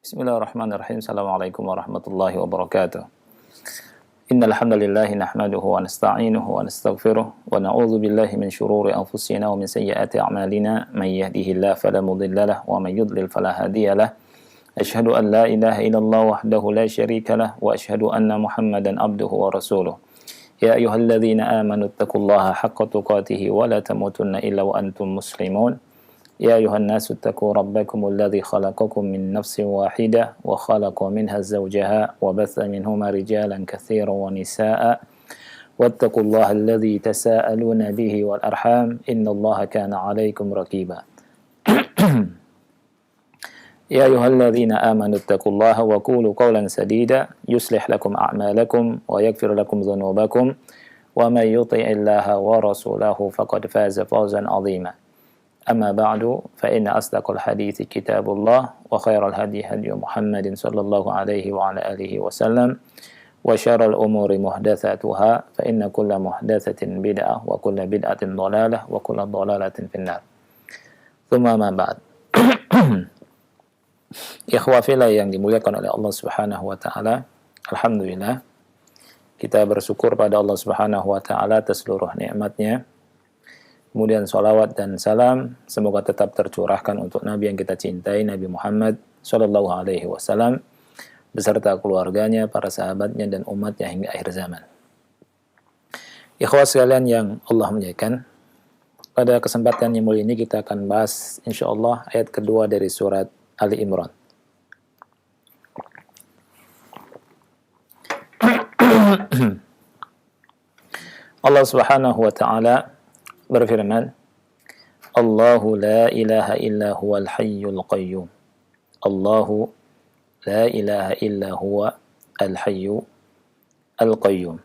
Bismillahirrahmanirrahim. Assalamualaikum warahmatullahi wabarakatuh. Innal hamdalillah nahmaduhu wa nasta'inuhu wa nastaghfiruh wa na'udzu billahi min shururi anfusina wa min sayyiati a'malina may yahdihillahu fala mudilla lahu wa may yudlil fala hadiya lahu. Asyhadu an la ilaha illallah wahdahu la syarika lahu wa asyhadu anna Muhammadan abduhu wa rasuluh. Ya ayyuhalladzina amanu taqullaha haqqa tuqatih wa la tamutunna illa wa antum muslimun. يا أيها الناس اتقوا ربكم الذي خلقكم من نفس واحدة وخلق منها زوجها وبث منهما رجالا كثيرا ونساء واتقوا الله الذي تساءلون به والأرحام إن الله كان عليكم رقيبا يا أيها الذين آمنوا اتقوا الله وقولوا قولا سديدا يصلح لكم أعمالكم ويغفر لكم ذنوبكم ومن يطع الله ورسوله فقد فاز فوزا عظيما أما بعد فإن أصدق الحديث كتاب الله وخير الهدي هدي محمد صلى الله عليه وعلى آله وسلم وشر الأمور محدثاتها فإن كل محدثة بدعة وكل بدعة ضلالة وكل ضلالة في النار ثم ما بعد Ikhwah fillah yang dimuliakan oleh Allah Subhanahu wa taala, alhamdulillah kita bersyukur pada Allah Subhanahu wa taala atas seluruh nikmat-Nya. Kemudian salawat dan salam semoga tetap tercurahkan untuk Nabi yang kita cintai, Nabi Muhammad sallallahu alaihi wasallam beserta keluarganya, para sahabatnya dan umatnya hingga akhir zaman. Ikhwah sekalian yang Allah muliakan, pada kesempatan yang mulia ini kita akan bahas insyaallah ayat kedua dari surat Ali Imran. Allah Subhanahu wa taala berfirman, Allahu la ilaha illa huwal hayyul qayyum. Allahu la ilaha illa huwa al-hayyu al-qayyum.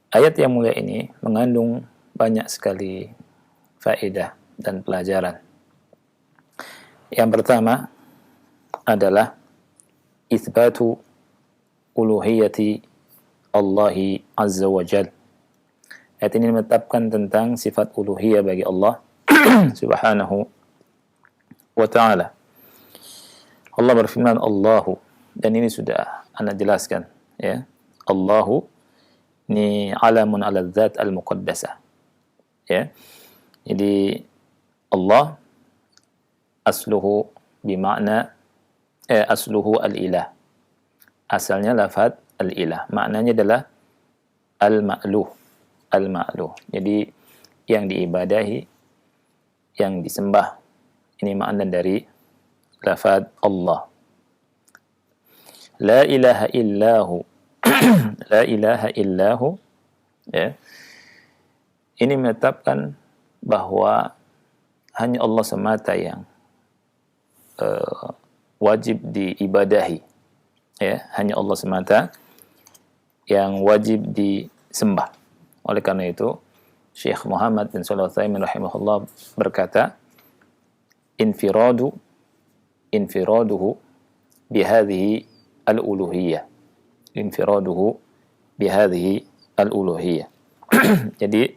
Ayat yang mulia ini mengandung banyak sekali faedah dan pelajaran. Yang pertama adalah itsbatu uluhiyati Allahi azza wa jalla. Ayat ini menetapkan tentang sifat uluhiyah bagi Allah Subhanahu wa ta'ala. Allah berfirman Allahu, dan ini sudah Anda jelaskan, ya. Allahu ini alamun ala dzat al-muqaddasah. Ya. Jadi Allah asluhu bimakna asluhu al-ilah. Asalnya lafaz al-ilah. Maknanya adalah al-ma'luh. Al-ma'luh. Jadi yang diibadahi, yang disembah. Ini makna dari lafaz Allah. La ilaha illahu. La ilaha illahu. Ya. Ini menetapkan bahwa hanya Allah semata yang wajib diibadahi. Ya, hanya Allah semata yang wajib disembah. Oleh karena itu, Syekh Muhammad bin Shalih Al-Utsaimin rahimahullah berkata, infiraduhu bihadhihi al-uluhiyyah. Infiraduhu bihadhihi al-uluhiyyah. Jadi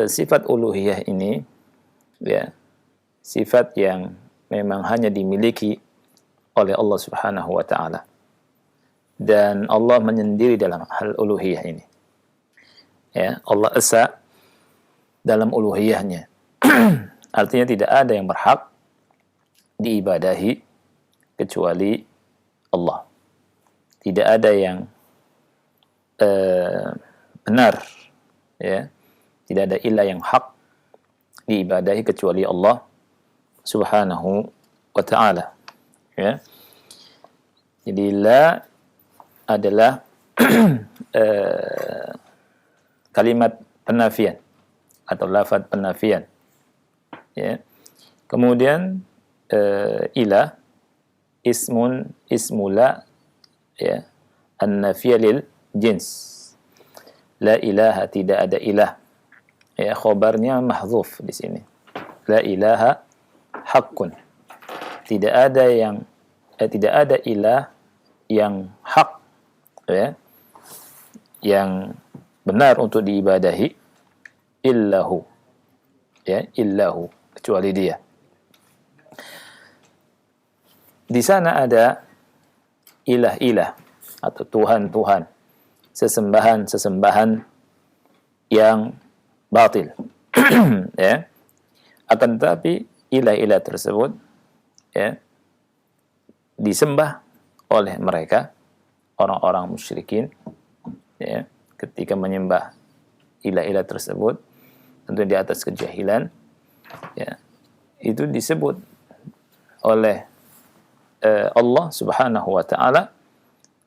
sifat uluhiyah ini, ya, sifat yang memang hanya dimiliki oleh Allah Subhanahu wa taala. Dan Allah menyendiri dalam hal uluhiyah ini. Ya, Allah esa dalam uluhiyahnya. Artinya tidak ada yang berhak diibadahi kecuali Allah. Tidak ada yang benar, ya. Tidak ada ilah yang hak diibadahi kecuali Allah Subhanahu wa ta'ala. Ya. Jadi la adalah kalimat penafian atau lafaz penafian. Ya. Kemudian ilah ismula, ya, an-nafiyah lil jins. La ilaha, tidak ada ilah. Ya, khabarnya mahdzuf di sini. La ilaha haqqun. Tidak ada ilah yang hak, ya, yang benar untuk diibadahi illahu, ya, illahu, kecuali dia. di sana ada ilah-ilah atau tuhan-tuhan, sesembahan-sesembahan yang batil. Ya. Akan tetapi ilah-ilah tersebut ya disembah oleh mereka orang-orang musyrikin ya, ketika menyembah ilah-ilah tersebut tentu di atas kejahilan ya, itu disebut oleh Allah Subhanahu wa taala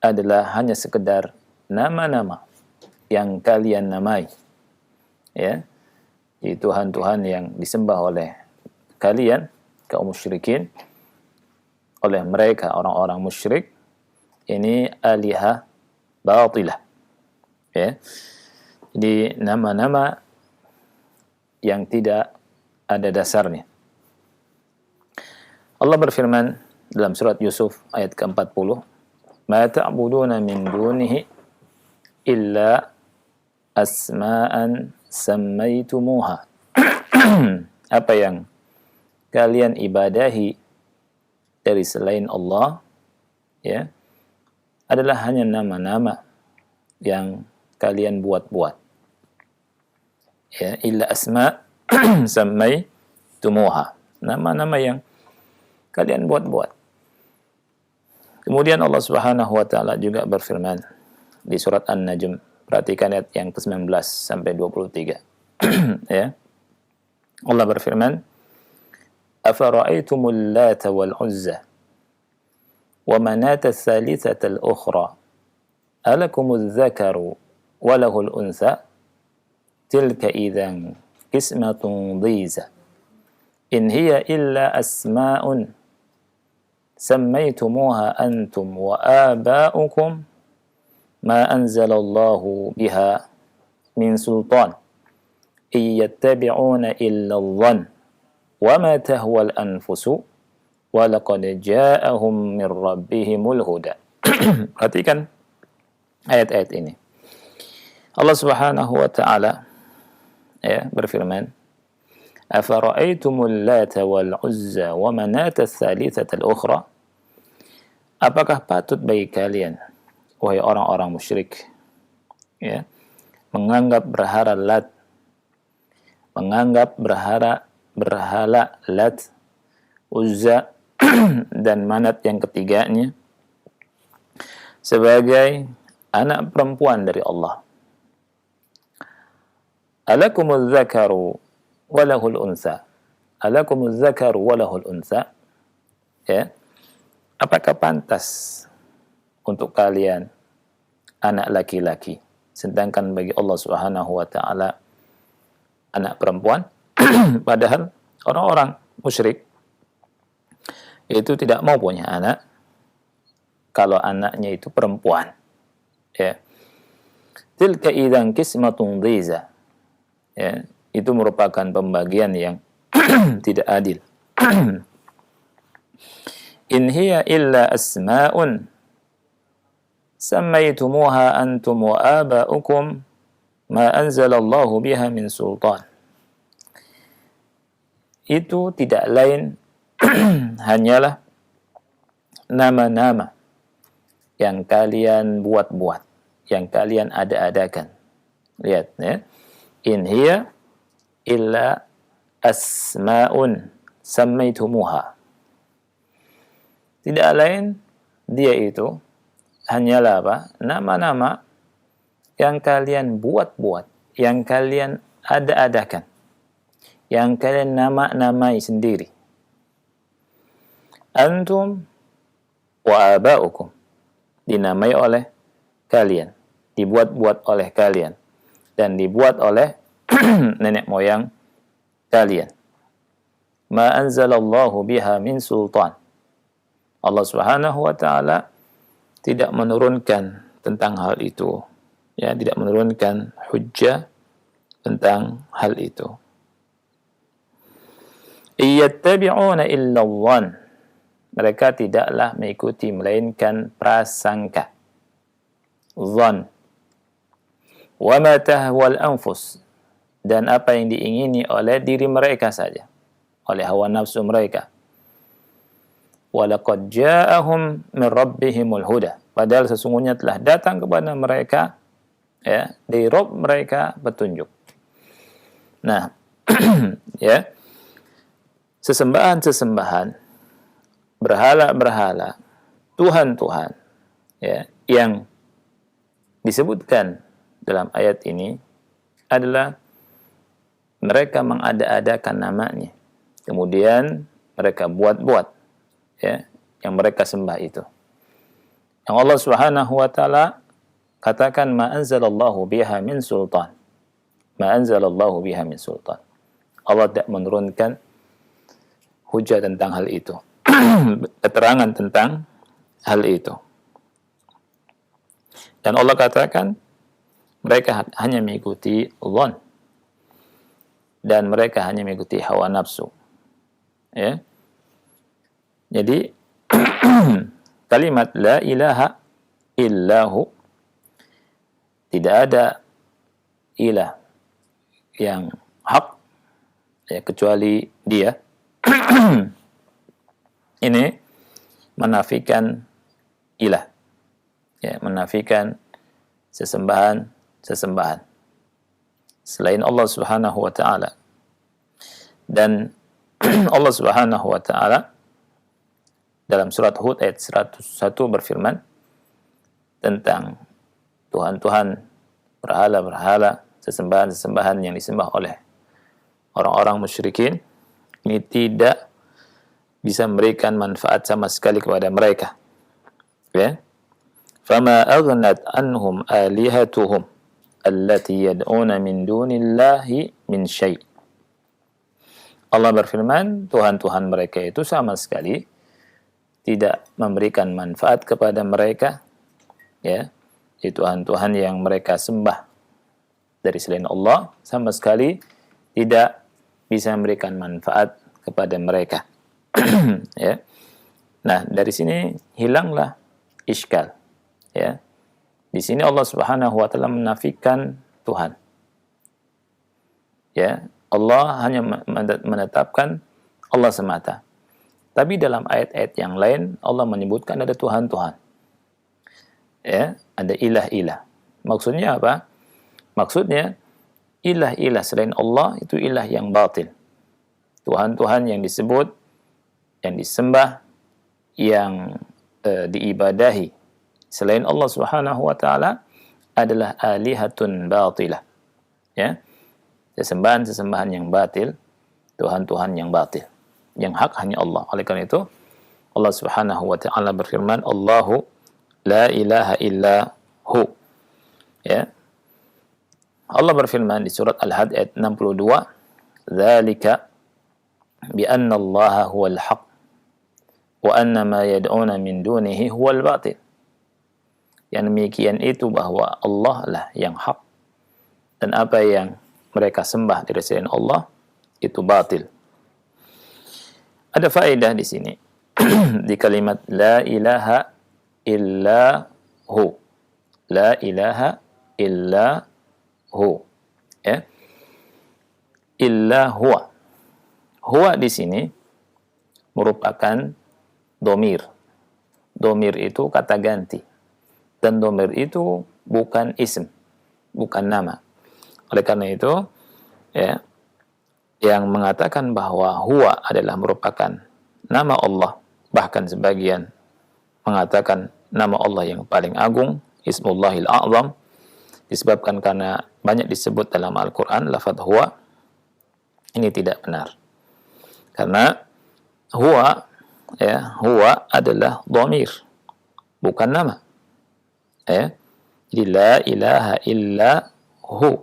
adalah hanya sekedar nama-nama yang kalian namai ya, yaitu Tuhan-Tuhan yang disembah oleh kalian kaum musyrikin, oleh mereka orang-orang musyrik, ini alihah batilah ya. Jadi nama-nama yang tidak ada dasarnya. Allah berfirman dalam surat Yusuf ayat ke-40, "Ma ta'buduna min dunihi illa asma'an sammaitumuha." Apa yang kalian ibadahi dari selain Allah ya adalah hanya nama-nama yang kalian buat-buat. Ya, illa asma' sammaitumuha. Nama-nama yang kalian buat-buat. Kemudian Allah Subhanahu wa taala juga berfirman di surat An-Najm, perhatikan ayat yang ke-19 sampai 23. Ya. Allah berfirman, "Afara'aitumul Lata wal Uzza wa Manata ats-tsalitsata al-ukhra alakumudz dzakaru wa lahul untha tilka idzan qismatun dhiza in hiya illa asma'un سميتموها أنتم وآباؤكم ما أنزل الله بها من سلطان إن يتبعون إلا الظن وما تهوى الأنفس ولقد جاءهم من ربهم الهدى. Perhatikan ayat-ayat ini. Allah Subhanahu wa taala ya berfirman, "Afara'aitumul Lata wal Uzza wa Manata ats-tsalitsata al-ukhra?" Apakah patut bagi kalian, wahai orang-orang musyrik, ya, menganggap berhala Lat, menganggap berhala Lat, Uzza dan Manat yang ketiganya sebagai anak perempuan dari Allah? Alakumuz dzakaru walahul unsa. Alakumuz dzakaru walahul unsa. Ya. Apakah pantas untuk kalian anak laki-laki sedangkan bagi Allah Subhanahu wa taala anak perempuan? Padahal orang-orang musyrik itu tidak mau punya anak kalau anaknya itu perempuan. Ya. Tilka idzan qismatun dhiza. Ya. Itu merupakan pembagian yang tidak adil. In hiya illa asma'un sammaitumuha antum wa aba'ukum ma anzalallahu biha min sultan. Itu tidak lain hanyalah nama-nama yang kalian buat-buat, yang kalian ada-adakan. Lihat ya. In hiya illa asma'un sammaitumuha. Tidak lain dia itu hanyalah apa? Nama-nama yang kalian buat-buat, yang kalian ada-adakan, yang kalian nama-namai sendiri. Antum wa aba'ukum, dinamai oleh kalian, dibuat-buat oleh kalian, dan dibuat oleh nenek moyang kalian. Ma anzalallahu biha min sultan. Allah Subhanahu wa taala tidak menurunkan tentang hal itu. Ya, tidak menurunkan hujjah tentang hal itu. Iyattabi'una illa dhann. Mereka tidaklah mengikuti melainkan prasangka. Dhann. Wa ma tahwal anfus. Dan apa yang diingini oleh diri mereka saja, oleh hawa nafsu mereka. walaqad ja'ahum min rabbihimul huda. Padahal sesungguhnya telah datang kepada mereka ya dari Rabb mereka petunjuk. Nah, ya. Sesembahan-sesembahan, berhala-berhala, Tuhan-Tuhan ya yang disebutkan dalam ayat ini adalah mereka mengada-adakan namanya. Kemudian mereka buat-buat ya yang mereka sembah itu. Yang Allah Subhanahu wa taala katakan ma anzalallahu biha min sultan. Ma anzalallahu biha min sultan. Allah tidak menurunkan hujah tentang hal itu. Keterangan tentang hal itu. Dan Allah katakan mereka hanya mengikuti dhon dan mereka hanya mengikuti hawa nafsu. Ya. Jadi kalimat la ilaha illahu, tidak ada ilah yang hak ya kecuali Dia. Ini menafikan ilah, ya, menafikan sesembahan selain Allah Subhanahu wa taala. Dan Allah Subhanahu wa taala dalam surat Hud ayat 101 berfirman tentang Tuhan-Tuhan, berhala-berhala, sesembahan-sesembahan yang disembah oleh orang-orang musyrikin. Ini tidak bisa memberikan manfaat sama sekali kepada mereka. Ya. Fama aghnat anhum alihatuhum allati yad'una min dunillahi min syai'. Allah berfirman, Tuhan-Tuhan mereka itu sama sekali tidak memberikan manfaat kepada mereka, ya. Itu Tuhan-Tuhan yang mereka sembah dari selain Allah sama sekali tidak bisa memberikan manfaat kepada mereka. Ya. Nah, dari sini hilanglah iskal. Ya. Di sini Allah Subhanahu wa taala menafikan Tuhan. Ya, Allah hanya menetapkan Allah semata. Tapi dalam ayat-ayat yang lain Allah menyebutkan ada Tuhan-Tuhan. Ya, ada ilah-ilah. Maksudnya apa? Maksudnya ilah-ilah selain Allah itu ilah yang batil. Tuhan-Tuhan yang disebut, yang disembah, yang diibadahi selain Allah Subhanahu wa taala adalah alihatun batilah. Ya. Sesembahan-sesembahan yang batil, Tuhan-Tuhan yang batil. Yang hak hanya Allah. Oleh karena itu Allah Subhanahu wa taala berfirman, Allahu la ilaha illa hu. Ya. Allah berfirman di surat Al-Had ayat 62, "Dzalika bi anna Allah huwal haq wa anna ma yad'una min dunihi huwal batil." Yang demikian itu bahwa Allah lah yang hak dan apa yang mereka sembah dari selain Allah itu batil. Ada faedah di sini di kalimat la ilaha illa hu. La ilaha illa hu, ya, illa huwa. Huwa di sini merupakan domir. Domir itu kata ganti, dan domir itu bukan ism, bukan nama. Oleh karena itu, ya, yang mengatakan bahwa huwa adalah merupakan nama Allah, bahkan sebagian mengatakan nama Allah yang paling agung, Ismullahil A'zam, disebabkan karena banyak disebut dalam Al-Quran lafaz huwa. Ini tidak benar, karena huwa, ya, huwa adalah dhamir, bukan nama. Ya. Jadi la ilaha illa hu,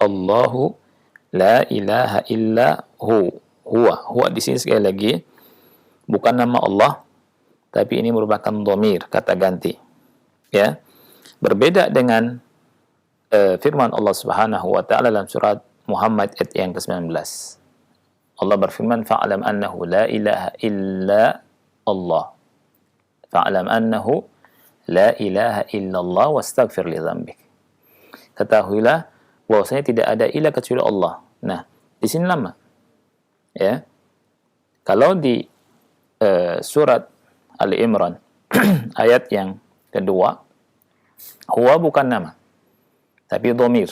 Allahu la ilaha illa hu. Huwa di sini sekali lagi bukan nama Allah, tapi ini merupakan dhamir, kata ganti. Ya. Berbeda dengan firman Allah Subhanahu wa taala dalam surat Muhammad ayat yang ke-19. Allah berfirman, "Fa'lam annahu la ilaha illa Allah." Fa'lam annahu la ilaha illallah wastaghfir li dzambik. Ketahuilah bahwasanya tidak ada ilah kecuali Allah. Nah, di sini lama. Ya. Kalau di surat Ali Imran ayat yang kedua, huwa bukan nama, tapi dhamir.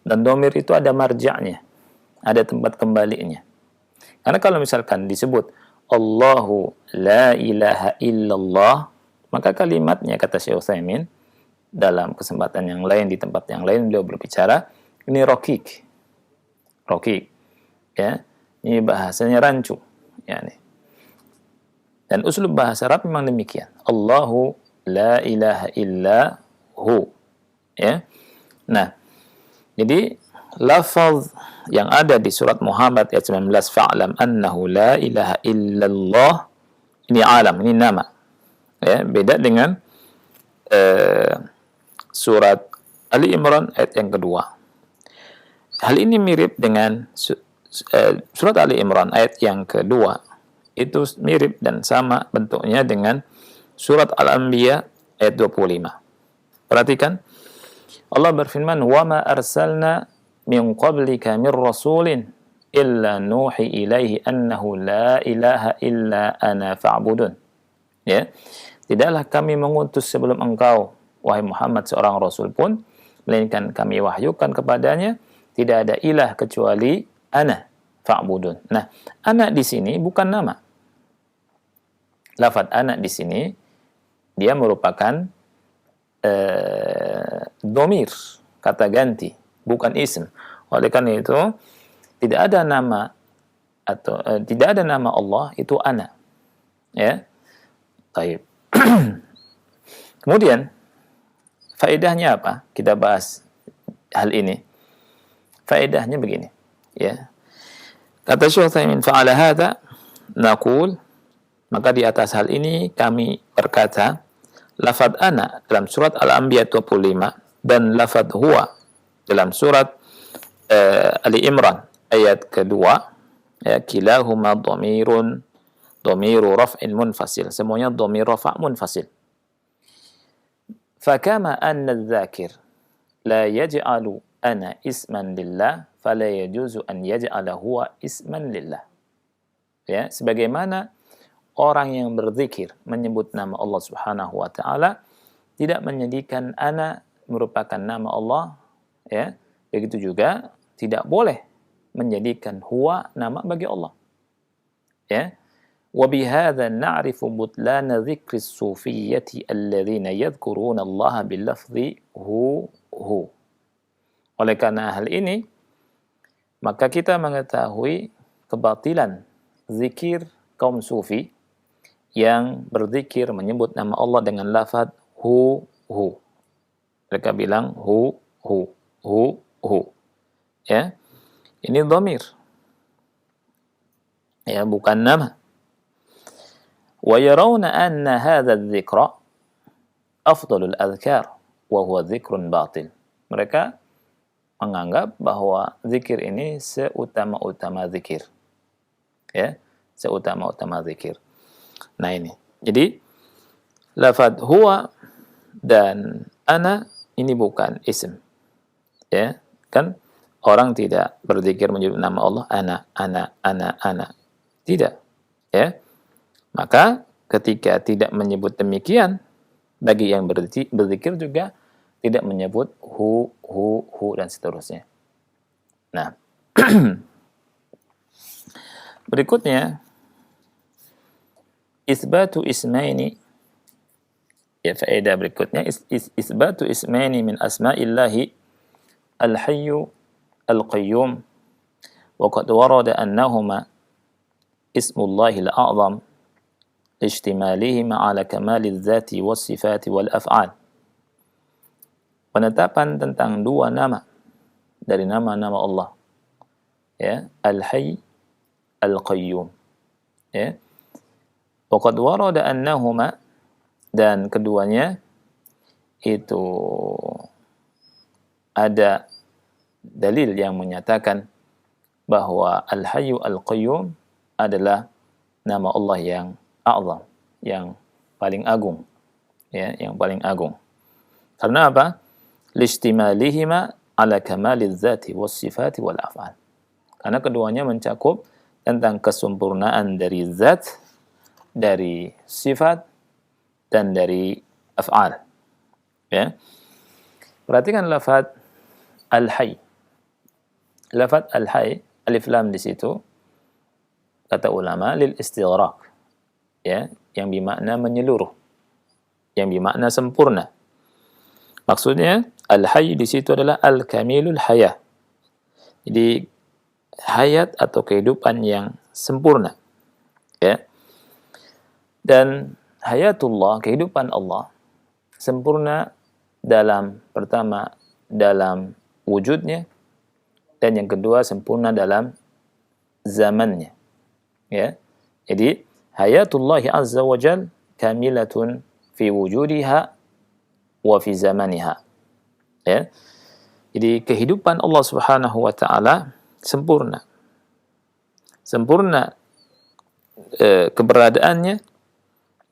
Dan dhamir itu ada marja'nya, ada tempat kembalinya. Karena kalau misalkan disebut Allahu la ilaha illallah, maka kalimatnya, kata Syekh Utsaimin dalam kesempatan yang lain, di tempat yang lain beliau berbicara, ini rokik, ya, ini bahasanya rancu, ya. Dan uslub bahasa Arab memang demikian. Allahu la ilaha illa hu, ya. Nah, jadi lafaz yang ada di surat Muhammad ayat 19, fa'lam annahu la ilaha illallah, ini alam, ini nama, ya. Beda dengan surat Ali Imran ayat yang kedua. Hal ini mirip dengan surat Ali Imran ayat yang kedua. Itu mirip dan sama bentuknya dengan surat Al-Anbiya ayat 25. Perhatikan, Allah berfirman, "Wa ma arsalna min qablika min rasulin illa nuhi ilaihi annahu la ilaha illa ana fa'budun." Ya. Tidaklah kami mengutus sebelum engkau, wahai Muhammad, seorang rasul pun, melainkan kami wahyukan kepadanya tidak ada ilah kecuali ana fa'budun. Nah, ana di sini bukan nama. Lafaz ana di sini dia merupakan dhamir, kata ganti, bukan ism. Oleh karena itu tidak ada nama atau tidak ada nama Allah itu ana. Ya. Baik. Kemudian faedahnya apa? Kita bahas hal ini. Faedahnya begini, ya. Kata Syekh Utsaimin, fa'ala hadza naqul, maka di atas hal ini kami berkata, lafaz ana dalam surat Al-Anbiya 25 dan lafaz huwa dalam surat Ali Imran ayat kedua, ya, kilahuma dhamiru raf'in munfasil, semuanya dhamir rafa' munfasil. Fakama anna adh-dhakir la yaj'alu ana isman lillah fala yajuzu an yaj'ala huwa isman lillah. Ya, sebagaimana orang yang berzikir menyebut nama Allah Subhanahu wa taala tidak menjadikan ana merupakan nama Allah, ya. Begitu juga tidak boleh menjadikan huwa nama bagi Allah. Ya. Wa bihadza na'rifu butlana dzikri as-sufiyyati alladhina yadhkuruna Allah bil lafzi hu. Oleh karena hal ini, maka kita mengetahui kebatilan zikir kaum sufi yang berzikir menyebut nama Allah dengan lafaz hu. Mereka bilang hu. Ya. Ini dhamir. Ya, bukan nama. Wa yarawna anna hadha adh-dhikra afdalul adhkar wa huwa dzikrun batil. Mereka menganggap bahwa zikir ini seutama-utama zikir. Ya, seutama-utama zikir. Nah ini. Jadi lafaz huwa dan ana ini bukan ism. Ya, kan orang tidak berzikir menyebut nama Allah ana. Tidak. Ya. Maka ketika tidak menyebut demikian, bagi yang berzikir juga tidak menyebut hu dan seterusnya. Nah, berikutnya isbatu ismaini, ya, faedah berikutnya isbatu ismaini min asma'illahi al-hayyu al-qayyum wa qad warada annahuma ismullahi al-a'zam ijtimalihima ala kamaliz zati was sifati wal af'al. Penetapan tentang dua nama dari nama-nama Allah, ya, Al-Hayy, Al-Qayyum, ya. Wa qad warada annahuma, dan keduanya itu ada dalil yang menyatakan bahwa Al-Hayy, Al-Qayyum adalah nama Allah yang a'zam, yang paling agung, ya, yang paling agung. Karena apa? Listimalihima ala kamaliz zati was sifati wal af'al. Karena keduanya mencakup tentang kesempurnaan dari zat dari sifat dan dari af'al. Ya. Perhatikan lafaz al-hayy. Lafaz al-hayy, alif lam di situ kata ulama lil istighraq. Ya, yang bermakna menyeluruh. Yang bermakna sempurna. Maksudnya al-hayy di situ adalah al-kamilul hayah. Jadi hayat atau kehidupan yang sempurna. Ya. Dan hayatullah, kehidupan Allah sempurna dalam pertama dalam wujudnya, dan yang kedua sempurna dalam zamannya. Ya. Jadi hayatullah azza wa jal kamilatun fi wujudiha wa fi zamaniha. Ya. Jadi kehidupan Allah Subhanahu wa taala sempurna. Sempurna keberadaannya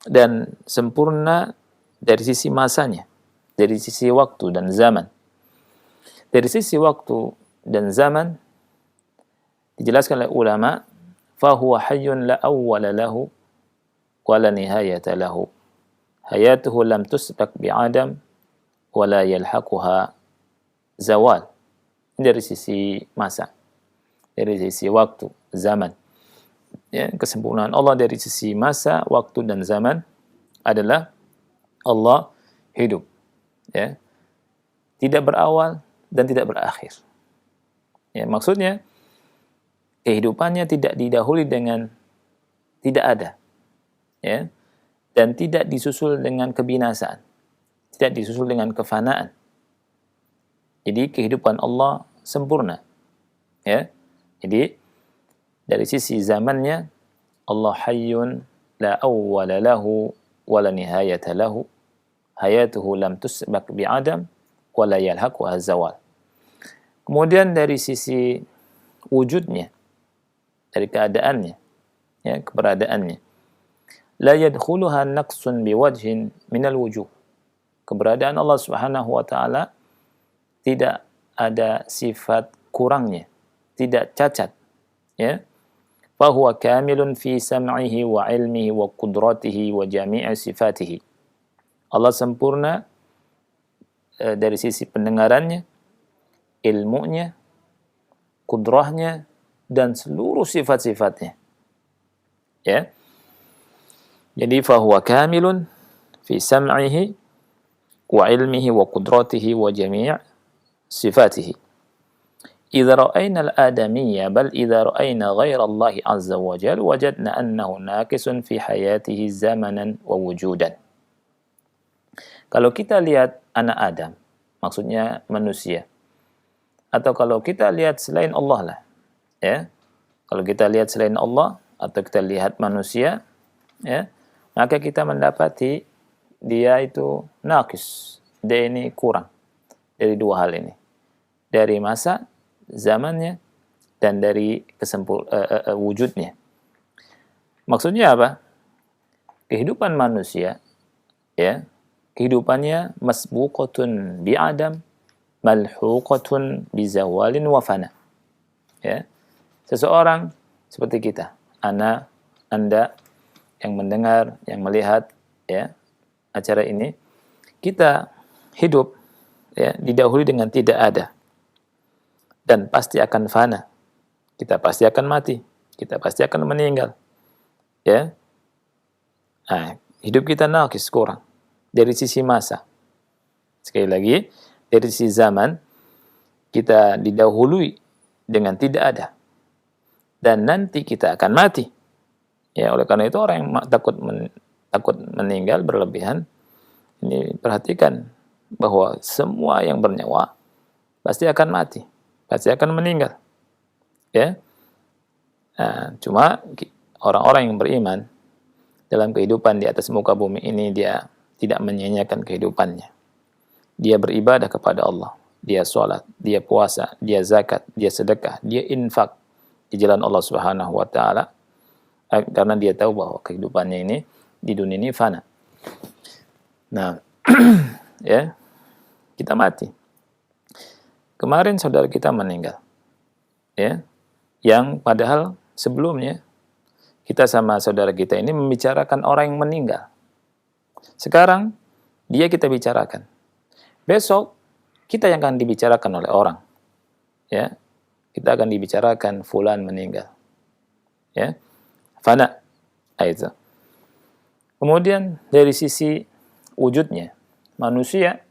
dan sempurna dari sisi masanya, dari sisi waktu dan zaman. Dari sisi waktu dan zaman dijelaskan oleh ulama, fahuwa hayyun la awwala lahu wa la nihayata lahu. Hayatuhu lam tusbaq bi'adam wa la yalhaquha zawal. Dari sisi masa, dari sisi waktu, zaman. Ya, kesempurnaan Allah dari sisi masa, waktu dan zaman adalah Allah hidup. Ya. Tidak berawal dan tidak berakhir. Ya, maksudnya kehidupannya tidak didahului dengan tidak ada. Ya. Dan tidak disusul dengan kebinasaan. Tidak disusul dengan kefanaan. Jadi kehidupan Allah sempurna. Ya. Jadi dari sisi zamannya Allah hayyun la awwala lahu wa la nihayata lahu. Hayatuhu lam tusbaq bi'adam wa la yalhaquha zawal. Kemudian dari sisi wujudnya, dari keadaannya, ya, keberadaannya, la yadkhuluha naqsun biwajhin minal wujuh. Keberadaan Allah Subhanahu wa taala tidak ada sifat kurangnya, tidak cacat, ya. Fa huwa kamilun fi sam'ihi wa ilmihi wa qudratihi wa jami'i sifatihi. Allah sempurna dari sisi pendengarannya, ilmunya, kudrahnya, dan seluruh sifat-sifatnya. Ya. Jadi fahuwa kamilun fi sam'ihi wa ilmihi wa qudratihi wa jami' sifatihi. إذا رأينا الآدمية بل إذا رأينا غير الله عز وجل وجدنا أنه ناقص في حياته زمنا ووجودا. Kalau kita lihat anak Adam, maksudnya manusia, atau kalau kita lihat selain Allah lah, ya, kalau kita lihat selain Allah atau kita lihat manusia, ya, maka kita mendapati dia itu naqis, dia ini kurang dari dua hal ini, dari masa, zamannya, dan dari wujudnya. Maksudnya apa? Kehidupan manusia, ya, kehidupannya masbuqatun bi'adam, malhuqatun bizawalin wa fana. Ya. Seseorang seperti kita, ana, Anda yang mendengar, yang melihat, ya, acara ini, kita hidup, ya, didahului dengan tidak ada. Dan pasti akan fana. Kita pasti akan mati. Kita pasti akan meninggal. Ya. Nah, hidup kita naqis, kurang. Dari sisi masa. Sekali lagi, dari sisi zaman, kita didahului dengan tidak ada. Dan nanti kita akan mati. Ya, oleh karena itu orang yang takut meninggal berlebihan, ini perhatikan bahwa semua yang bernyawa pasti akan mati. Pasti akan meninggal. Ya. Nah, cuma orang-orang yang beriman dalam kehidupan di atas muka bumi ini, dia tidak menyia-nyiakan kehidupannya. Dia beribadah kepada Allah. Dia sholat, dia puasa, dia zakat, dia sedekah, dia infak di jalan Allah Subhanahu wa taala, karena dia tahu bahwa kehidupannya ini di dunia ini fana. Nah, ya, kita mati. Kemarin saudara kita meninggal, ya, yang padahal sebelumnya kita sama saudara kita ini membicarakan orang yang meninggal. Sekarang dia kita bicarakan. Besok kita yang akan dibicarakan oleh orang. Ya. Kita akan dibicarakan fulan meninggal. Ya. Fana. Itu. Kemudian dari sisi wujudnya, manusia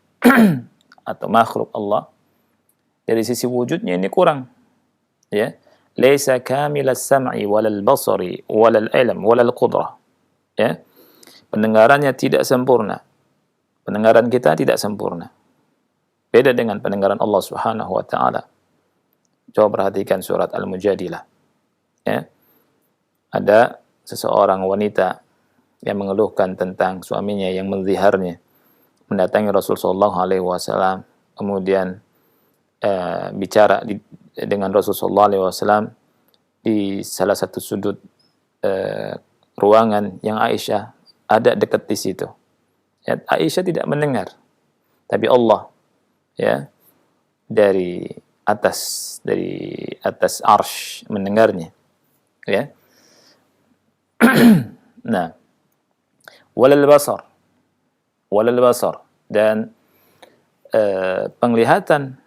atau makhluk Allah, dari sisi wujudnya ini kurang. Ya. Laisa kamilas sam'i walal basari walal ilm walal qudrah. Ya. Pendengarannya tidak sempurna. Pendengaran kita tidak sempurna. Beda dengan pendengaran Allah Subhanahu wa taala. Coba perhatikan surat Al-Mujadilah. Ya. Ada seseorang wanita yang mengeluhkan tentang suaminya yang menziharnya, mendatangi Rasul sallallahu alaihi wasallam, kemudian bicara dengan Rasul sallallahu alaihi wasallam di salah satu sudut ruangan yang Aisyah ada dekat di situ. Ya, Aisyah tidak mendengar, tapi Allah ya dari atas arsy mendengarnya. Ya. Nah, walal basar dan penglihatan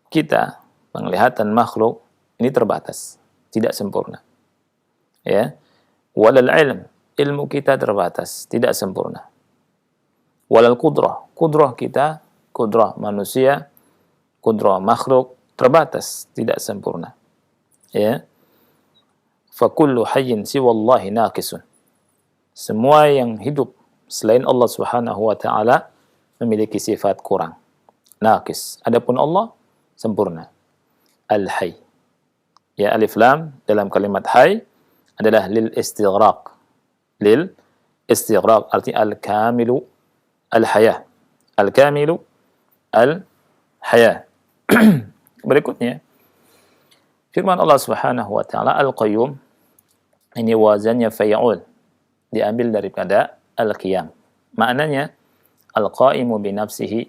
kita, penglihatan makhluk ini terbatas, tidak sempurna. Ya. Walal ilmu kita terbatas, tidak sempurna. Walal qudrah kita, qudrah manusia, qudrah makhluk terbatas, tidak sempurna. Ya. Fa kullu hayyin siwallahi naqisun. Semua yang hidup selain Allah Subhanahu wa taala memiliki sifat kurang, naqis. Adapun Allah sempurna. Al-Hayy. Ya, alif lam dalam kalimat hayy adalah lil istighraq. Lil istighraq artinya al-kamilu al-hayah. Al-kamilu al-hayah. Berikutnya firman Allah Subhanahu wa taala al-qayyum, ini wazannya fa'ul, diambil daripada al-qiyam. Maknanya al-qaimu bi nafsihi,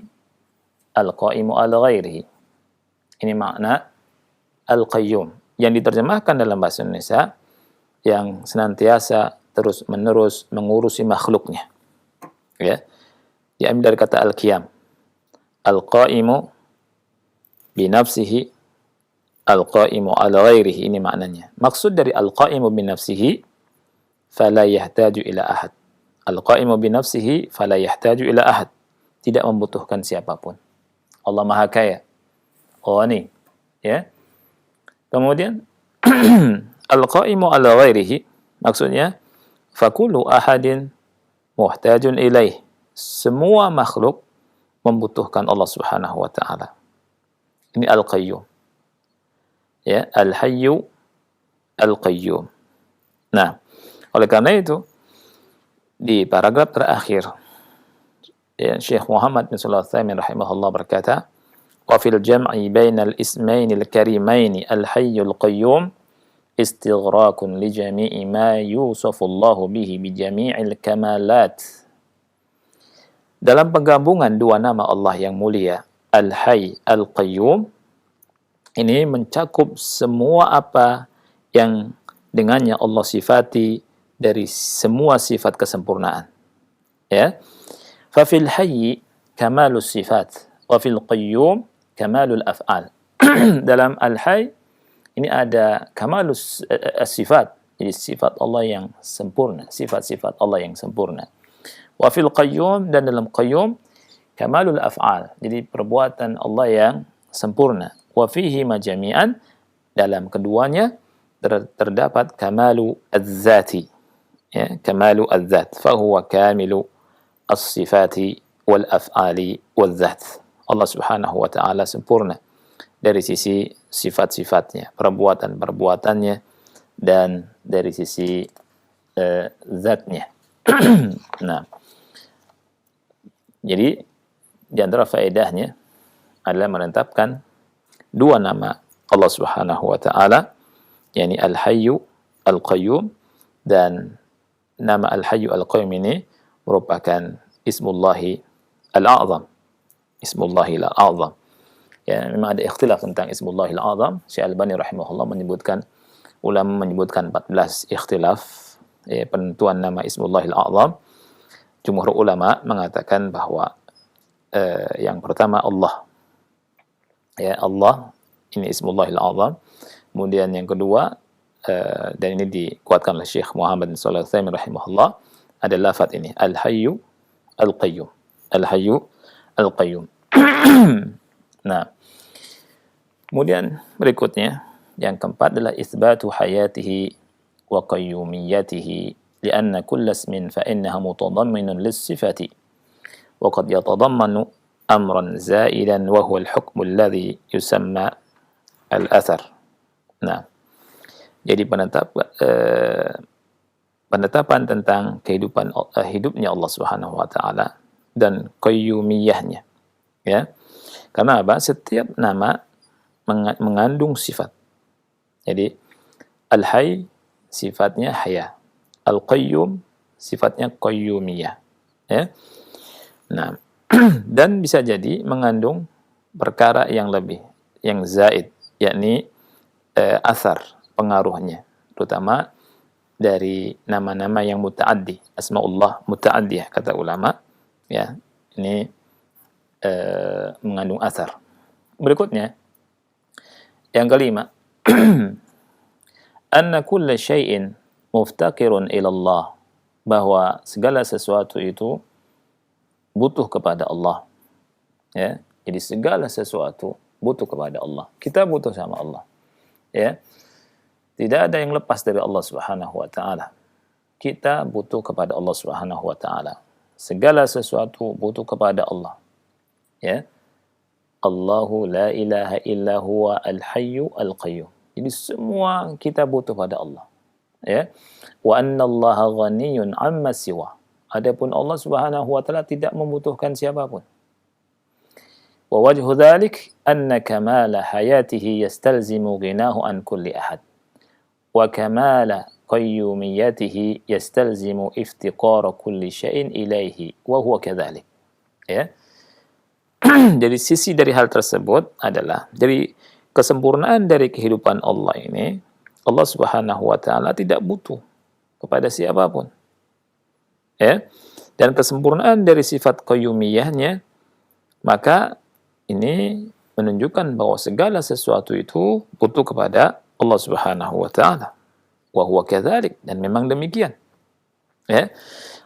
al-qaimu ala ghairihi. Ini makna al-qayyum yang diterjemahkan dalam bahasa Indonesia yang senantiasa terus-menerus mengurusi makhluknya. Ya. Diambil dari kata al-qiyam. Al-qaimu bi nafsihi, al-qaimu ala ghairihi, ini maknanya. Maksud dari al-qaimu bi nafsihi fala yahtaju ila ahad. Al-qaimu bi nafsihi fala yahtaju ila ahad. Tidak membutuhkan siapapun. Allah Maha Kaya. Ghani. Ya. Kemudian al-qaimu ala ghairihi maksudnya fakulu ahadin muhtajun ilaih. Semua makhluk membutuhkan Allah Subhanahu wa taala. Ini al-qayyum. Ya, al-hayyu al-qayyum. Nah, oleh karena itu di paragraf terakhir ya, Syekh Muhammad bin Shalih Al-Utsaimin rahimahullah berkata, wa fil jam'i bainal ismaini al-karimaini al-hayyul qayyum istighraqun li jami'i ma yusafu Allah bihi bi jami'il kamalat. Dalam penggabungan dua nama Allah yang mulia, Al-Hayy, Al-Qayyum, ini mencakup semua apa yang dengannya Allah sifati dari semua sifat kesempurnaan. Ya. Fa fil hayy kamalus sifat wa fil qayyum kamalul af'al. Dalam al-hayy ini ada kamalus sifat, jadi sifat Allah yang sempurna, sifat-sifat Allah yang sempurna. Wa fil qayyum, dan dalam qayyum kamalul af'al, jadi perbuatan Allah yang sempurna. Wa fihi majami'an, dalam keduanya terdapat kamalu az-zati. Ya, kamalu az-zat. Fa huwa kamilu as-sifati wal af'ali wal zat. Allah Subhanahu wa taala sempurna dari sisi sifat-sifatnya, perbuatan-perbuatannya, dan dari sisi zatnya. Nah, jadi di antara faedahnya adalah menetapkan dua nama Allah Subhanahu wa taala, yakni Al-Hayyu Al-Qayyum, dan nama Al-Hayyu Al-Qayyum ini merupakan Ismullahi Al-A'zam. Ismullahi Al-A'zam. Ya, memang ada ikhtilaf tentang Ismullahi Al-A'zam. Syekh Al-Albani rahimahullah menyebutkan, ulama menyebutkan 14 ikhtilaf penentuan nama Ismullahil A'zam, jumhur ulama mengatakan bahwa yang pertama Allah. Ya, Allah ini Ismullahil A'zam. Kemudian yang kedua, dan ini dikuatkan oleh Syekh Muhammad bin Shalih Al-Utsaimin rahimahullah, ada lafaz ini, Al-Hayyu Al-Qayyum. Al-Hayyu Al-Qayyum. Nah, kemudian berikutnya yang keempat adalah isbatu hayatihi wa qayyumiyyatihi lianna kulla ismin fa innaha mutadamminun lis-sifati wa qad yatadammanu amran zaidan wa huwa al-hukmu alladhi yusamma al-athar. Nah, jadi penetapan tentang kehidupan hidupnya Allah Subhanahu wa taala dan qayyumiyahnya, ya. Karena apa? Setiap nama mengandung sifat. Jadi al-hayy sifatnya haya, al-qayyum sifatnya qayyumiyah, ya. Nah, dan bisa jadi mengandung perkara yang lebih, yang zaid, yakni athar, pengaruhnya, terutama dari nama-nama yang muta'addi, asmaullah muta'addiyah kata ulama, ya. Ini mengandung athar. Berikutnya yang kelima, anna kulla syai'in muftaqirun ila Allah, bahwa segala sesuatu itu butuh kepada Allah, ya. Jadi segala sesuatu butuh kepada Allah. Kita butuh sama Allah, ya. Tidak ada yang lepas dari Allah Subhanahu wa taala. Kita butuh kepada Allah Subhanahu wa taala. Segala sesuatu butuh kepada Allah, ya. Allahu la ilaha illa huwa al-hayyu al-qayyum. Jadi semua kita butuh pada Allah, ya. Wa anna Allaha ghaniyun 'amma siwa. Adapun Allah Subhanahu wa taala tidak membutuhkan siapapun. Wa wajhu dzalik anna kamala hayatihi yastalzimu ghinahu an kulli ahad. Wa kamala qayyumiyatihi yastalzimu iftiqara kulli syai'in ilaihi wa huwa kadzalik. Ya. Jadi sisi dari hal tersebut adalah dari kesempurnaan dari kehidupan Allah ini, Allah Subhanahu wa taala tidak butuh kepada siapapun. Ya. Dan kesempurnaan dari sifat qayyumiyahnya, maka ini menunjukkan bahwa segala sesuatu itu butuh kepada Allah Subhanahu wa taala. Wa huwa kadzalik, dan memang demikian. Ya.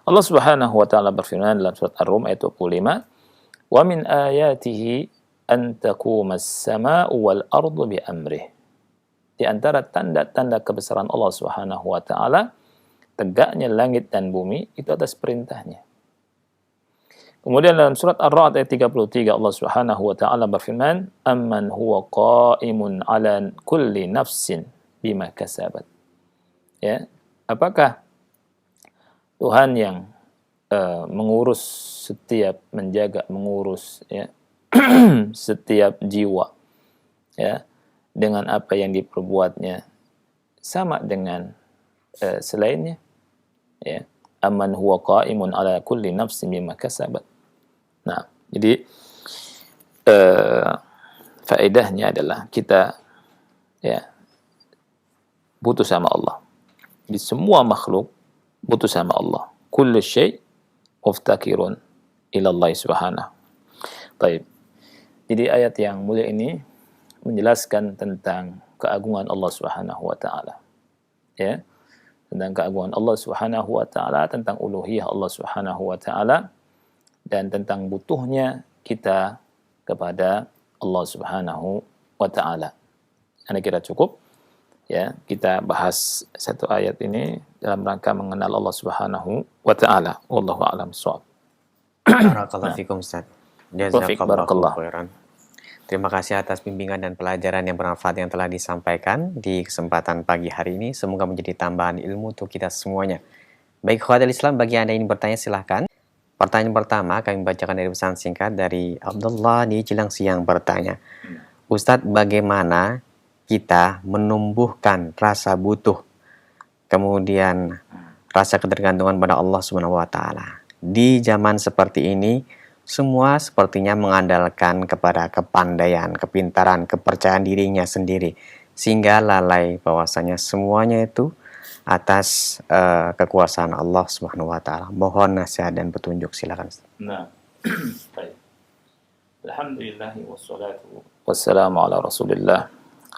Allah Subhanahu wa taala berfirman dalam surat Ar-Rum ayat 25, "Wa min ayatihi an taquma as-samaa'u wal ardu bi amrih." Di antara tanda-tanda kebesaran Allah Subhanahu wa taala, tegaknya langit dan bumi itu atas perintahnya. Kemudian dalam surat Ar-Ra'd ayat 33 Allah Subhanahu wa taala berfirman, "Amman huwa qa'imun 'ala kulli nafsin bima kasabat." Ya, apakah Tuhan yang mengurus mengurus ya setiap jiwa, ya, dengan apa yang diperbuatnya sama dengan selainnya, ya. Amman huwa qa'imun 'ala kulli nafsin bima kasabat. Nah, jadi faedahnya adalah kita, ya, butuh sama Allah. Jadi semua makhluk butuh sama Allah. Kullu syai' muftaqirun ila Allah Subhanahu. Baik. Jadi ayat yang mulia ini menjelaskan tentang keagungan Allah Subhanahu wa taala. Ya. Tentang keagungan Allah Subhanahu wa taala, tentang uluhiyah Allah Subhanahu wa taala, dan tentang butuhnya kita kepada Allah Subhanahu wa taala. Anda kira cukup, ya, kita bahas satu ayat ini dalam rangka mengenal Allah Subhanahu wa taala. Wallahu a'lam bishawab. Barakallahu fikum Ustaz. Jazakallahu khairan. Terima kasih atas bimbingan dan pelajaran yang bermanfaat yang telah disampaikan di kesempatan pagi hari ini. Semoga menjadi tambahan ilmu untuk kita semuanya. Baik, khawatir Islam, bagi Anda yang ingin bertanya silahkan. Pertanyaan pertama kami bacakan dari pesan singkat dari Abdullah di Cilangsi yang bertanya, Ustadz, bagaimana kita menumbuhkan rasa butuh, kemudian rasa ketergantungan pada Allah Subhanahu wa taala? Di zaman seperti ini, semua sepertinya mengandalkan kepada kepandaian, kepintaran, kepercayaan dirinya sendiri, sehingga lalai bahwasanya semuanya itu atas kekuasaan Allah Subhanahu wa taala. Mohon nasihat dan petunjuk, silakan. Nah, baik. Alhamdulillah wassalatu wassalamu ala Rasulillah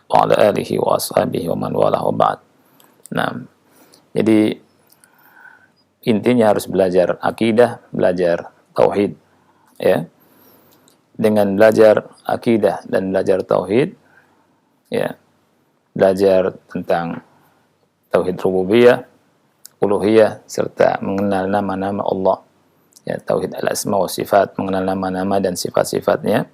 wa ala alihi wa ashabihi wa man wala wa ba'd. Nah, jadi intinya harus belajar akidah, belajar tauhid, ya. Dengan belajar akidah dan belajar tauhid, ya, belajar tentang tauhid rububiyah, uluhiyah, serta mengenal nama-nama Allah, ya, tauhid al-asma wa sifat, mengenal nama-nama dan sifat-sifatnya,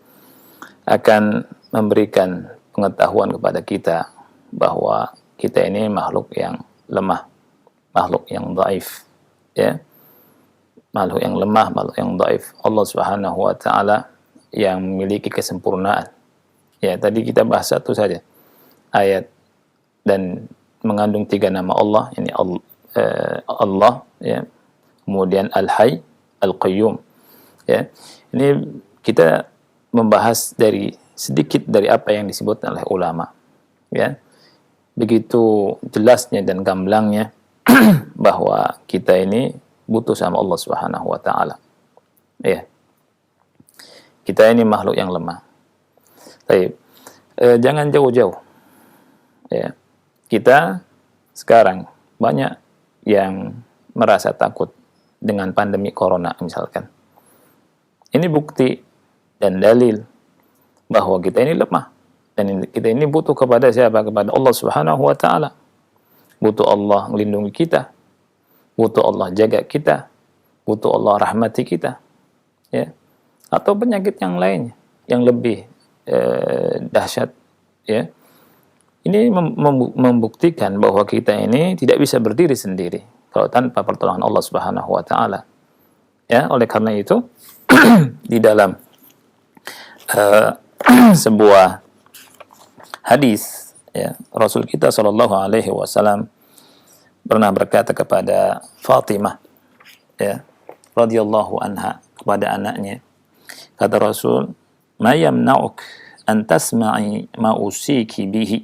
akan memberikan pengetahuan kepada kita bahwa kita ini makhluk yang lemah, makhluk yang dhaif, ya, makhluk yang lemah, makhluk yang dhaif. Allah Subhanahu wa taala yang memiliki kesempurnaan. Ya, tadi kita bahas satu saja ayat dan mengandung 3 nama Allah, ini Allah, ya, kemudian Al-Hayy, Al-Qayyum, ya. Ini kita membahas dari sedikit dari apa yang disebutkan oleh ulama, ya. Begitu jelasnya dan gamblangnya bahwa kita ini butuh sama Allah Subhanahu wa taala. Ya. Kita ini makhluk yang lemah. Baik. Jangan jauh-jauh. Ya. Kita sekarang banyak yang merasa takut dengan pandemi corona misalkan. Ini bukti dan dalil bahwa kita ini lemah dan kita ini butuh kepada siapa? Kepada Allah Subhanahu wa taala. Butuh Allah melindungi kita. Butuh Allah jaga kita. Butuh Allah rahmati kita. Ya. Atau penyakit yang lainnya yang lebih dahsyat, ya. Ini membuktikan bahwa kita ini tidak bisa berdiri sendiri kalau tanpa pertolongan Allah Subhanahu wa taala. Ya, oleh karena itu di dalam sebuah hadis, ya, Rasul kita Shallallahu alaihi wasallam pernah berkata kepada Fatimah, ya, radhiyallahu anha, kepada anaknya. Kata Rasul, "Ma yamna'uk an tasma'i ma usiki bihi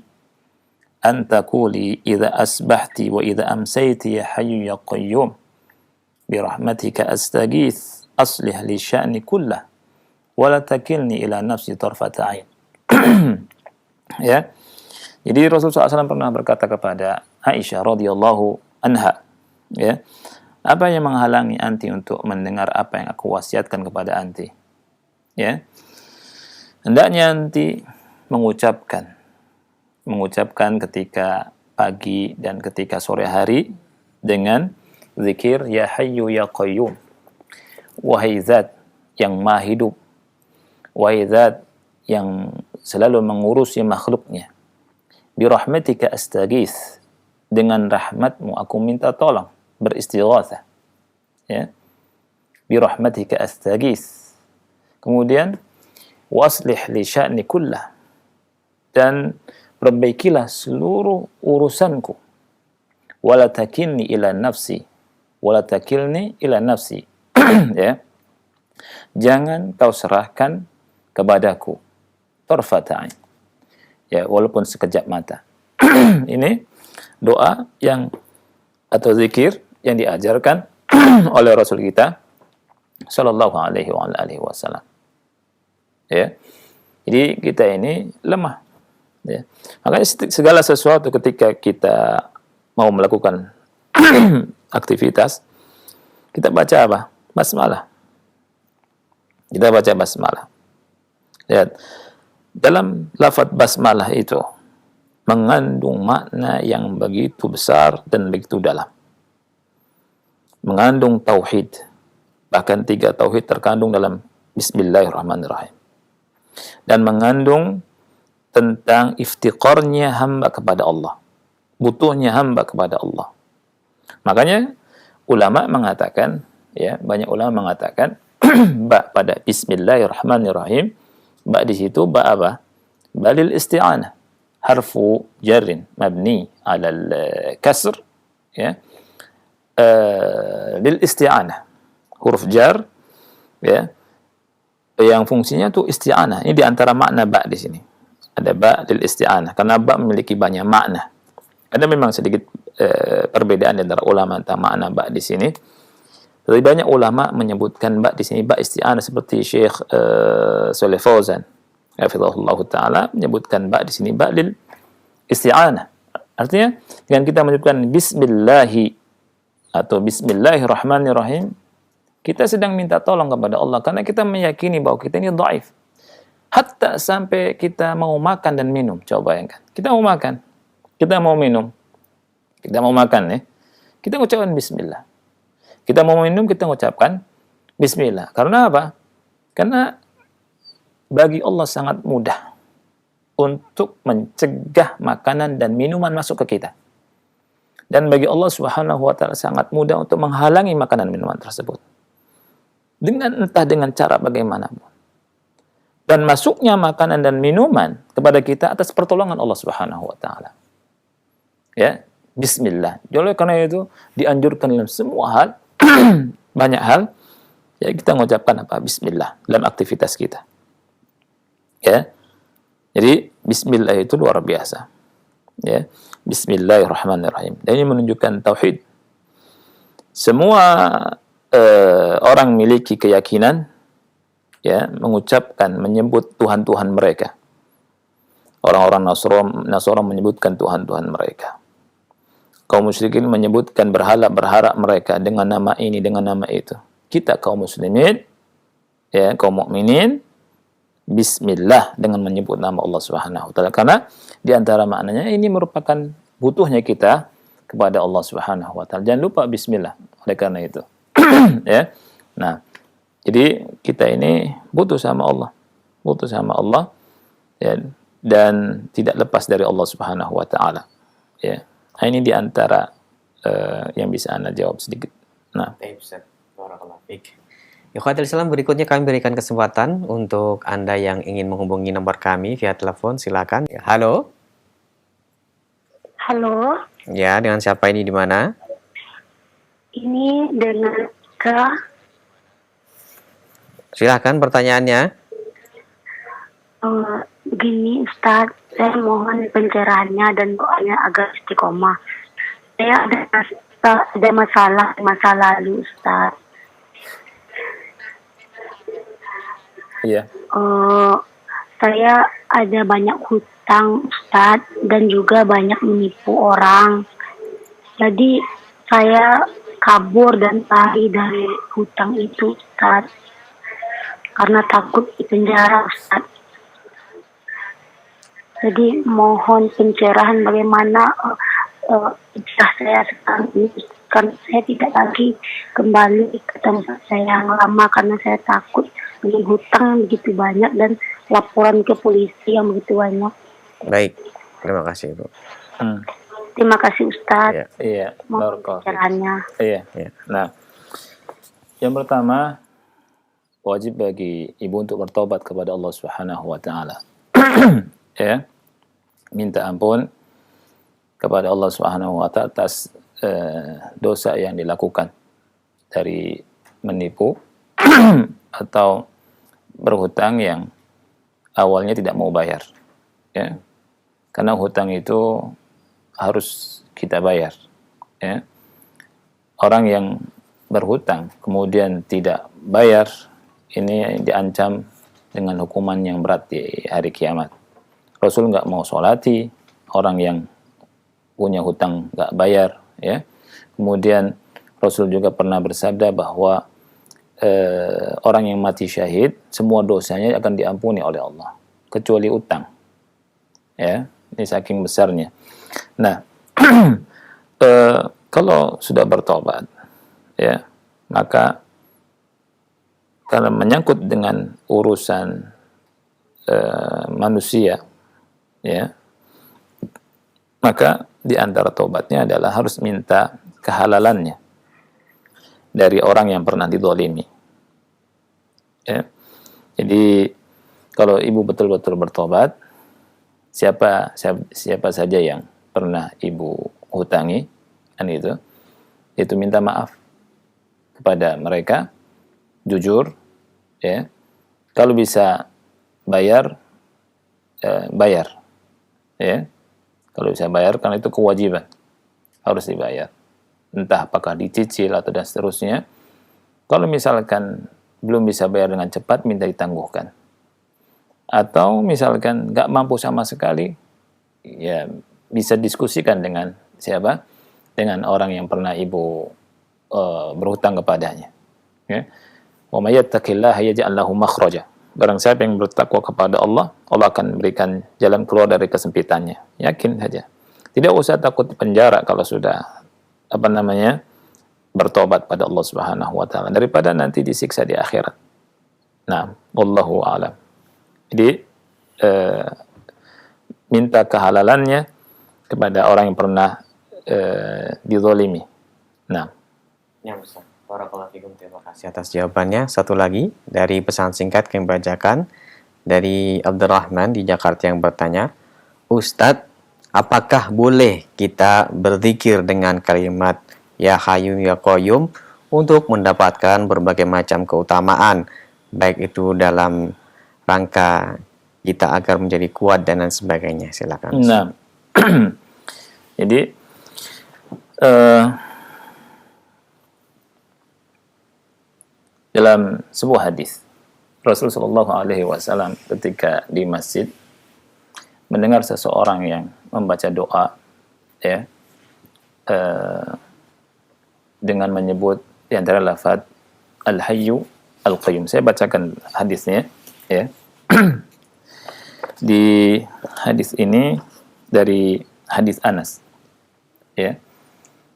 an taquli idza asbahti wa idza amsayti ya hayyu ya qayyum bi rahmatika astaghits aslih li sya'ni kullah wa la takilni ila nafsi tarfata ain." Ya. Jadi Rasulullah SAW pernah berkata kepada Aisyah radhiyallahu anha, ya, apa yang menghalangi anti untuk mendengar apa yang aku wasiatkan kepada anti? Ya, hendaknya anti mengucapkan ketika pagi dan ketika sore hari dengan zikir ya hayyu ya qayyum, wahai zat yang maha hidup, wahai zat yang selalu mengurusi makhluknya, bi rahmatika astaghits, dengan rahmatmu aku minta tolong, beristighatsah, ya, bi rahmatika astaghits. Kemudian waslih li sya'ni kullah, dan perbaikilah seluruh urusanku, wala takilni ila nafsi, ya, jangan kau serahkan kepadaku tarfata ain, ya, walaupun sekejap mata. Ini doa yang atau zikir yang diajarkan oleh Rasul kita Sallallahu alaihi wasallam. Ya. Jadi kita ini lemah. Ya. Makanya segala sesuatu ketika kita mau melakukan aktivitas, kita baca apa? Basmalah. Kita baca basmalah. Lihat, dalam lafaz basmalah itu mengandung makna yang begitu besar dan begitu dalam. Mengandung tauhid. Bahkan 3 tauhid terkandung dalam Bismillahirrahmanirrahim. Dan mengandung tentang iftiqarnya hamba kepada Allah. Butuhnya hamba kepada Allah. Makanya ulama mengatakan, ya, banyak ulama mengatakan ba pada Bismillahirrahmanirrahim, ba di situ ba apa? Ba lil isti'anah. Harfu jarrin mabni ala al-kasr, ya. Lil isti'anah. Huruf jar, ya, yang fungsinya itu isti'anah. Ini diantara makna ba di sini. Ada ba lil isti'anah karena ba memiliki banyak makna. Ada memang sedikit perbedaan antara ulama tentang makna ba di sini. Tapi banyak ulama menyebutkan ba di sini ba isti'anah, seperti Syekh Shalih Fauzan hafizahullah taala menyebutkan ba di sini ba lil isti'anah. Artinya dengan kita menyebutkan bismillahi atau bismillahirrahmanirrahim, kita sedang minta tolong kepada Allah karena kita meyakini bahwa kita ini dhaif. Hatta sampai kita mau makan dan minum. Coba bayangkan. Kita mau makan, kita mau minum, kita mau makan ya. Kita ucapkan bismillah. Kita mau minum, kita mengucapkan bismillah. Karena apa? Karena bagi Allah sangat mudah untuk mencegah makanan dan minuman masuk ke kita. Dan bagi Allah Subhanahu wa taala sangat mudah untuk menghalangi makanan minuman tersebut. Entah dengan cara bagaimanapun. Dan masuknya makanan dan minuman kepada kita atas pertolongan Allah Subhanahu wa taala. Ya, bismillah. Jadi karena itu dianjurkan dalam semua hal, banyak hal, ya kita mengucapkan apa? Bismillah dalam aktivitas kita. Ya. Jadi bismillah itu luar biasa. Ya. Bismillahirrahmanirrahim. Dan ini menunjukkan tauhid. Semua orang memiliki keyakinan, ya, mengucapkan, menyebut Tuhan-Tuhan mereka. Orang-orang Nasara menyebutkan Tuhan-Tuhan mereka. Kaum musyrikin menyebutkan berhala-berhala mereka dengan nama ini, dengan nama itu. Kita kaum muslimin, ya, kaum mukminin, bismillah dengan menyebut nama Allah Subhanahu wa taala. Karena di antara maknanya ini merupakan butuhnya kita kepada Allah Subhanahu wa taala. Jangan lupa bismillah oleh karena itu. Ya. Nah, jadi kita ini butuh sama Allah, ya, dan tidak lepas dari Allah Subhanahu wa taala. Ya. Nah, ini di antara yang bisa Anda jawab sedikit. Nah, Ikhwatul Islam, berikutnya kami berikan kesempatan untuk Anda yang ingin menghubungi nomor kami via telepon, silakan. Halo. Halo. Ya, dengan siapa ini, di mana? Ini dengan Silakan pertanyaannya. Begini Ustaz, saya mohon pencerahannya dan doanya agar istiqomah. Saya ada masalah masa lalu Ustaz. iya. Saya ada banyak hutang Ustaz dan juga banyak menipu orang. Jadi saya kabur dan lari dari hutang itu Ustaz. Karena takut di penjara Ustaz. Jadi mohon pencerahan bagaimana saya sekarang ini, karena saya tidak lagi kembali ke tempat saya yang lama karena saya takut dengan hutang yang begitu banyak dan laporan ke polisi yang begitu banyak. Baik, terima kasih Ibu. Terima kasih Ustaz. Iya, mohon pencerahannya. Iya. Nah, yang pertama, wajib bagi ibu untuk bertobat kepada Allah Subhanahu wa taala. Ya. Minta ampun kepada Allah Subhanahu wa taala atas dosa yang dilakukan dari menipu atau berhutang yang awalnya tidak mau bayar. Ya. Karena hutang itu harus kita bayar. Ya. Orang yang berhutang kemudian tidak bayar, ini diancam dengan hukuman yang berat di hari kiamat. Rasul nggak mau sholati orang yang punya hutang nggak bayar, ya. Kemudian Rasul juga pernah bersabda bahwa orang yang mati syahid semua dosanya akan diampuni oleh Allah kecuali utang, ya. Ini saking besarnya. Nah, kalau sudah bertobat, ya, maka karena menyangkut dengan urusan manusia, ya, maka di antara tobatnya adalah harus minta kehalalannya dari orang yang pernah dizalimi. Ya. Jadi kalau ibu betul-betul bertobat, siapa saja yang pernah ibu hutangi, kan itu minta maaf kepada mereka, jujur, ya. Kalau bisa bayar, bayar, ya. Kalau bisa bayar, karena itu kewajiban. harus dibayar. Entah apakah dicicil atau dan seterusnya. Kalau misalkan belum bisa bayar dengan cepat, minta ditangguhkan. Atau misalkan nggak mampu sama sekali, ya bisa diskusikan dengan siapa? Dengan orang yang pernah ibu berhutang kepadanya. Ya. Wa may yattaqillaha yaj'al lahu makhraja. Barang siapa yang bertakwa kepada Allah, Allah akan berikan jalan keluar dari kesempitannya. Yakin saja. Tidak usah takut penjara kalau sudah bertobat pada Allah Subhanahu wa taala, daripada nanti disiksa di akhirat. Nah, wallahu a'lam. Jadi minta kehalalannya kepada orang yang pernah dizalimi. Nah, Ya, Ustaz. Barakallahu fikum. Terima kasih atas jawabannya. Satu lagi dari pesan singkat kami bacakan dari Abdurrahman di Jakarta yang bertanya, Ustadz, apakah boleh kita berzikir dengan kalimat Ya Hayyu Ya Qayyum untuk mendapatkan berbagai macam keutamaan, baik itu dalam rangka kita agar menjadi kuat dan lain sebagainya? Silakan. nah. Jadi dalam sebuah hadis Rasulullah SAW ketika di masjid mendengar seseorang yang membaca doa, ya, dengan menyebut di antara lafaz Al-Hayyu Al-Qayyum. Saya bacakan hadisnya, ya. Di hadis ini dari hadis Anas, ya,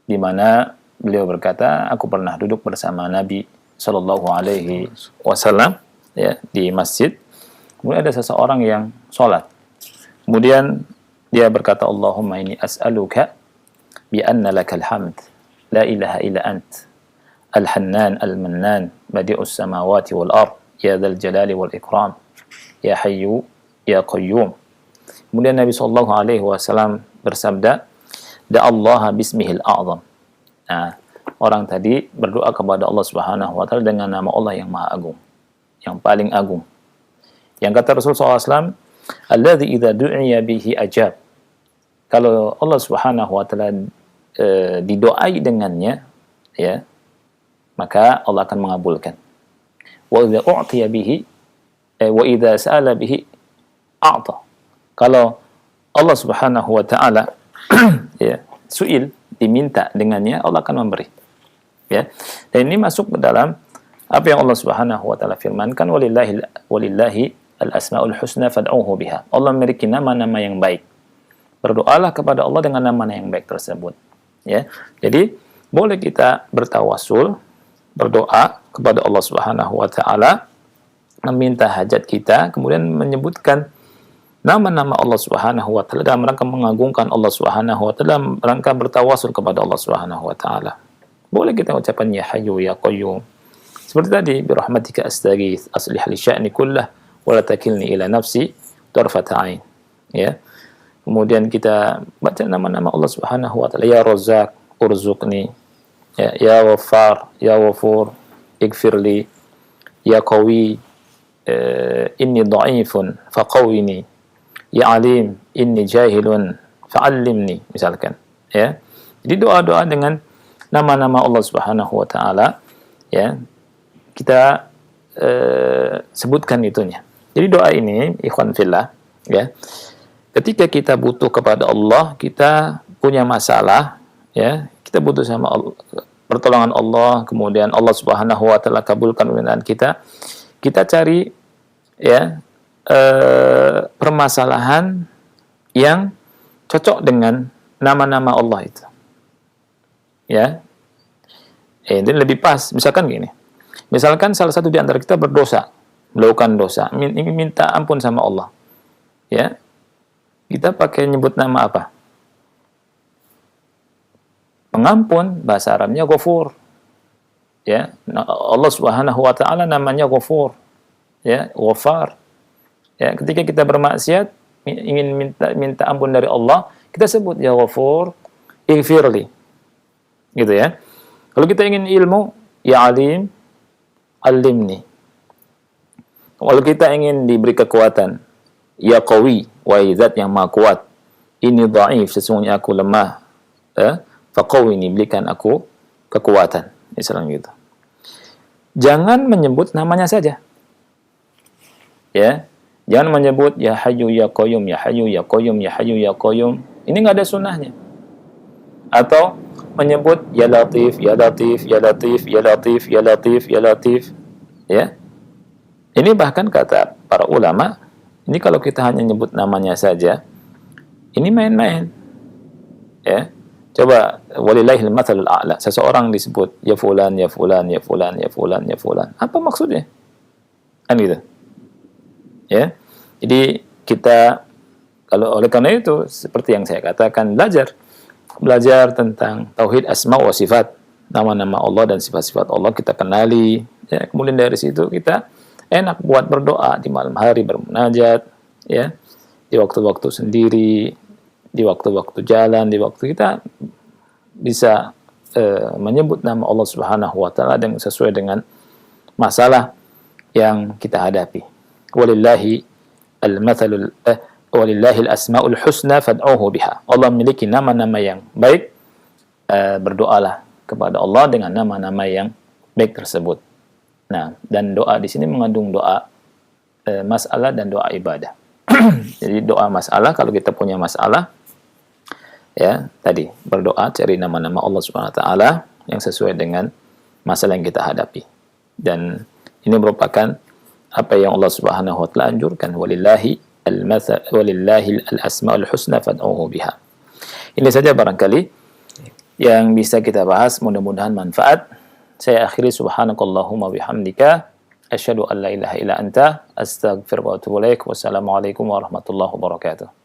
di mana beliau berkata, aku pernah duduk bersama Nabi Shallallahu Alaihi Wasallam, ya, di masjid. Kemudian ada seseorang yang sholat. Kemudian dia berkata, Allahumma inni as'aluka bi anna lakal hamd la ilaha illa ant al-hannan al-mannan badi'us samawati wal ard ya dzal jalali wal ikram ya hayyu ya qayyum. Kemudian Nabi Shallallahu Alaihi Wasallam bersabda, da'allaha bismihil a'zam. Nah, orang tadi berdoa kepada Allah Subhanahu wa taala dengan nama Allah yang Maha Agung, yang paling agung. Yang kata Rasulullah SAW, alladzi idza du'iya bihi ajab. Kalau Allah Subhanahu wa taala didoai dengannya, ya, maka Allah akan mengabulkan. Wa idza u'tiya bihi wa idza sa'ala bihi a'ta. Kalau Allah Subhanahu wa taala ya, su'il, diminta dengannya, Allah akan memberi. Ya. Dan ini masuk ke dalam apa yang Allah Subhanahu wa taala firmankan, walillahi al-asmaul husna fad'uhu biha. Allah memiliki nama-nama yang baik. Berdoalah kepada Allah dengan nama yang baik tersebut. Ya. Jadi boleh kita bertawasul, berdoa kepada Allah Subhanahu wa taala, meminta hajat kita, kemudian menyebutkan nama-nama Allah Subhanahu wa taala dalam rangka mengagungkan Allah Subhanahu wa taala, dalam rangka bertawasul kepada Allah Subhanahu wa taala. Boleh kita ucapkan Ya Hayyu Ya Qayyum. Seperti tadi, birahmatika astaghits, aslih li sya'ni kullah wa la takilni ila nafsi tarfata ain. Ya. Kemudian kita baca nama-nama Allah Subhanahu wa taala, Ya Razzaq, urzuqni. Ya Ghaffar, Ya Ghafur, ighfirli. Ya Qawi, inni dha'ifun faqawwini. Ya Alim, inni jahilun fa'allimni, misalkan. Ya. Jadi doa-doa dengan nama-nama Allah Subhanahu wa taala, ya, kita sebutkan itunya. Jadi doa ini, ikhwan fillah, ya, ketika kita butuh kepada Allah, kita punya masalah, ya, kita butuh sama Allah, pertolongan Allah, kemudian Allah Subhanahu wa taala kabulkan permintaan kita. Kita cari, ya, permasalahan yang cocok dengan nama-nama Allah itu. Ya, ini lebih pas. Misalkan gini, misalkan salah satu di antara kita berdosa, melakukan dosa, ingin minta ampun sama Allah, ya, kita pakai nyebut nama apa? Pengampun, bahasa Arabnya Ghafur, ya. Allah Subhanahu wa taala namanya Ghafur, ya, Ghaffar. Ya, ketika kita bermaksiat, ingin minta ampun dari Allah, kita sebut Ya Ghafur, ighfirli. Gitu ya. Kalau kita ingin ilmu, Ya Alim, alimni. Kalau kita ingin diberi kekuatan, Ya Qawi, wahai zat yang maha kuat. Ini dhaif, sesungguhnya aku lemah. Faqawwini, berikan aku kekuatan. Misalnya gitu. Jangan menyebut namanya saja. Ya. Jangan menyebut ya Hayyu ya Qayyum, ya Hayyu ya Qayyum, ya Hayyu ya Qayyum. Ini nggak ada sunnahnya. Atau menyebut ya Latif, ya Latif, ya Latif, ya Latif, ya Latif, ya Latif. Ya. Ini bahkan kata para ulama, ini kalau kita hanya nyebut namanya saja, ini main-main. Ya. Coba walillahil matsalul a'la. Seseorang disebut ya fulan, ya fulan, ya fulan, ya fulan, ya fulan. Apa maksudnya? Kan gitu. Ya. Jadi kita kalau oleh karena itu seperti yang saya katakan belajar tentang tauhid asma wa sifat, nama-nama Allah dan sifat-sifat Allah kita kenali. Ya, kemudian dari situ kita enak buat berdoa di malam hari, bermunajat, ya, di waktu-waktu sendiri, di waktu-waktu jalan, di waktu kita bisa menyebut nama Allah Subhanahu wa taala yang sesuai dengan masalah yang kita hadapi. Walillahi al-mathalul walillahil asmaul husna fad'uhu biha. Allah memiliki nama-nama yang baik, berdoalah kepada Allah dengan nama-nama yang baik tersebut. Nah, dan doa di sini mengandung doa masalah dan doa ibadah. Jadi doa masalah, kalau kita punya masalah, ya tadi berdoa cari nama-nama Allah Subhanahu wa taala yang sesuai dengan masalah yang kita hadapi. Dan ini merupakan apa yang Allah Subhanahu wa taala anjurkan, walillahi al-asmaul husna fad'uhu biha. Ini saja barangkali yang bisa kita bahas, mudah-mudahan manfaat. Saya akhiri subhanakallahumma bihamdika asyhadu an la ilaha illa anta astaghfiruka wa atubu ilaik. Wassalamualaikum warahmatullahi wabarakatuh.